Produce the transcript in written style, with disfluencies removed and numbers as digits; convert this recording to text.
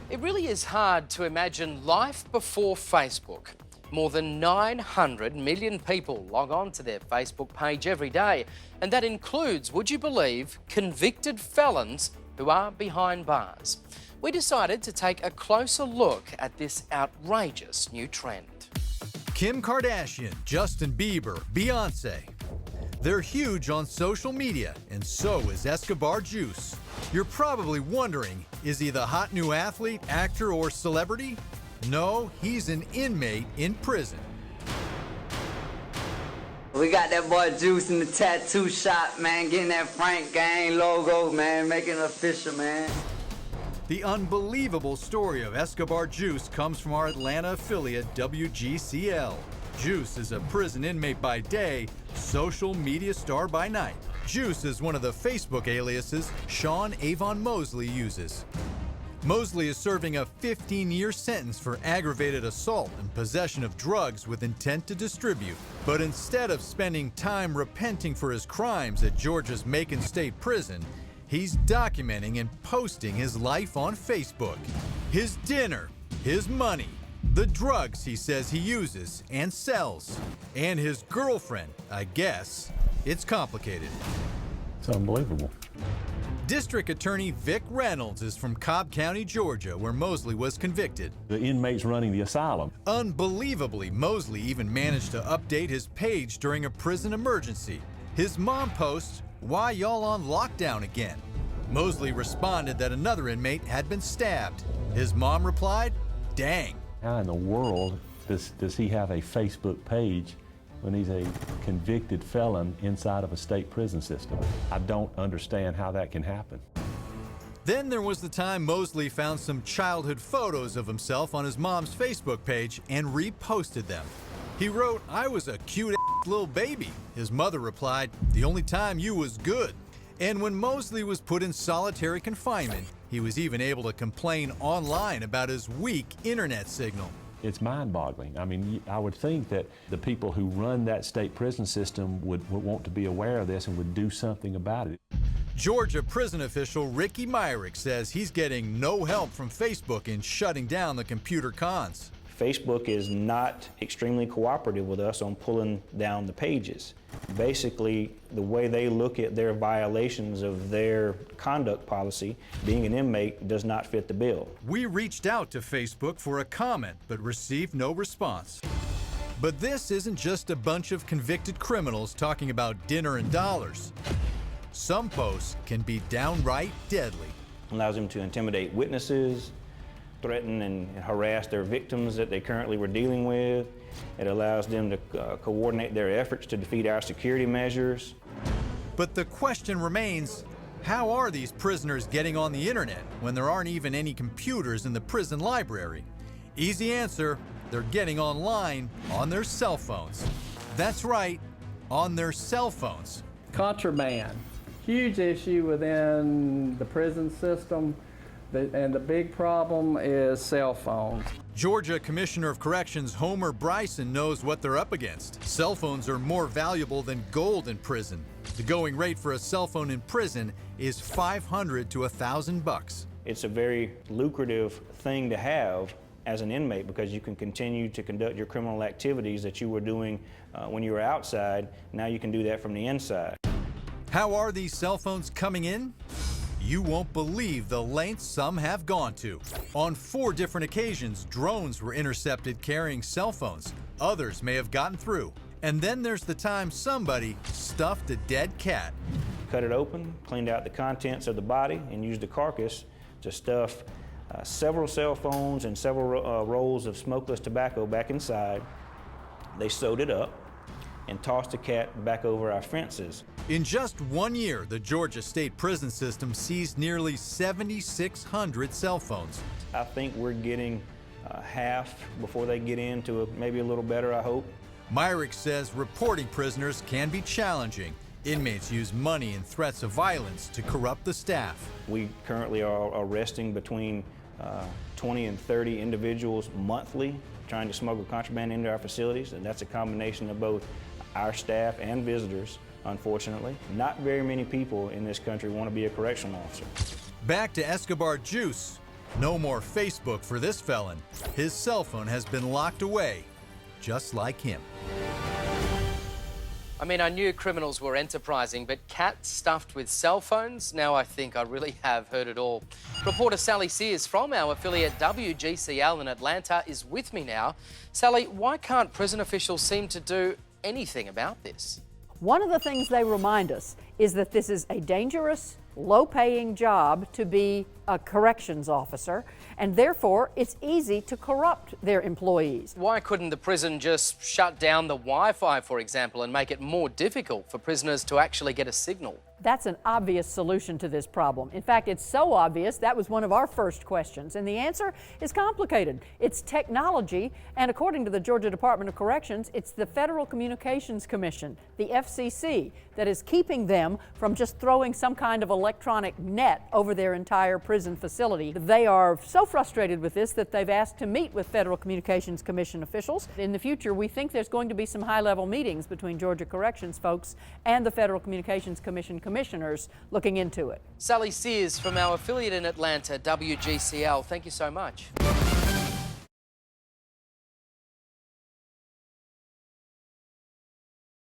It really is hard to imagine life before Facebook. More than 900 million people log on to their Facebook page every day, and that includes, would you believe, convicted felons who are behind bars. We decided to take a closer look at this outrageous new trend. Kim Kardashian, Justin Bieber, Beyonce. They're huge on social media, and so is Escobar Juice. You're probably wondering, is he the hot new athlete, actor, or celebrity? No, he's an inmate in prison. We got that boy Juice in the tattoo shop, man, getting that Frank Gang logo, man, making it official, man. The unbelievable story of Escobar Juice comes from our Atlanta affiliate, WGCL. Juice is a prison inmate by day, social media star by night. Juice is one of the Facebook aliases Sean Avon Mosley uses. Mosley is serving a 15-year sentence for aggravated assault and possession of drugs with intent to distribute. But instead of spending time repenting for his crimes at Georgia's Macon State Prison, he's documenting and posting his life on Facebook. His dinner, his money, the drugs he says he uses and sells, and his girlfriend, I guess. It's complicated. It's unbelievable. District Attorney Vic Reynolds is from Cobb County, Georgia, where Mosley was convicted. The inmates running the asylum. Unbelievably, Mosley even managed to update his page during a prison emergency. His mom posts, "Why y'all on lockdown again?" Mosley responded that another inmate had been stabbed. His mom replied, "Dang." How in the world does he have a Facebook page when he's a convicted felon inside of a state prison system? I don't understand how that can happen. Then there was the time Mosley found some childhood photos of himself on his mom's Facebook page and reposted them. He wrote, "I was a cute little baby." His mother replied, "The only time you was good." And when Mosley was put in solitary confinement, he was even able to complain online about his weak internet signal. It's mind-boggling. I mean, I would think that the people who run that state prison system would want to be aware of this and would do something about it. Georgia prison official Ricky Myrick says he's getting no help from Facebook in shutting down the computer cons. Facebook is not extremely cooperative with us on pulling down the pages. Basically, the way they look at their violations of their conduct policy, being an inmate does not fit the bill. We reached out to Facebook for a comment, but received no response. But this isn't just a bunch of convicted criminals talking about dinner and dollars. Some posts can be downright deadly. It allows them to intimidate witnesses, threaten and harass their victims that they currently were dealing with. It allows them to coordinate their efforts to defeat our security measures. But the question remains, how are these prisoners getting on the internet when there aren't even any computers in the prison library? Easy answer, they're getting online on their cell phones. That's right, on their cell phones. Contraband, huge issue within the prison system. And the big problem is cell phones. Georgia Commissioner of Corrections Homer Bryson knows what they're up against. Cell phones are more valuable than gold in prison. The going rate for a cell phone in prison is $500 to $1,000. It's a very lucrative thing to have as an inmate because you can continue to conduct your criminal activities that you were doing when you were outside. Now you can do that from the inside. How are these cell phones coming in? You won't believe the lengths some have gone to. On 4 different occasions, drones were intercepted carrying cell phones. Others may have gotten through. And then there's the time somebody stuffed a dead cat. Cut it open, cleaned out the contents of the body, and used the carcass to stuff several cell phones and several rolls of smokeless tobacco back inside. They sewed it up and tossed the cat back over our fences. In just 1 year, the Georgia State Prison System seized nearly 7,600 cell phones. I think we're getting half before they get into maybe a little better, I hope. Myrick says reporting prisoners can be challenging. Inmates use money and threats of violence to corrupt the staff. We currently are arresting between 20 and 30 individuals monthly trying to smuggle contraband into our facilities, and that's a combination of both our staff and visitors, unfortunately. Not very many people in this country want to be a correctional officer. Back to Escobar Juice. No more Facebook for this felon. His cell phone has been locked away, just like him. I mean, I knew criminals were enterprising, but cats stuffed with cell phones? Now I think I really have heard it all. Reporter Sally Sears from our affiliate WGCL in Atlanta is with me now. Sally, why can't prison officials seem to do anything about this? One of the things they remind us is that this is a dangerous, low-paying job to be a corrections officer, and therefore it's easy to corrupt their employees. Why couldn't the prison just shut down the Wi-Fi, for example, and make it more difficult for prisoners to actually get a signal? That's an obvious solution to this problem. In fact, it's so obvious, that was one of our first questions, and the answer is complicated. It's technology, and according to the Georgia Department of Corrections, it's the Federal Communications Commission, the FCC, that is keeping them from just throwing some kind of electronic net over their entire prison facility. They are so frustrated with this that they've asked to meet with Federal Communications Commission officials. In the future, we think there's going to be some high-level meetings between Georgia Corrections folks and the Federal Communications Commission commissioners looking into it. Sally Sears from our affiliate in Atlanta, WGCL, thank you so much.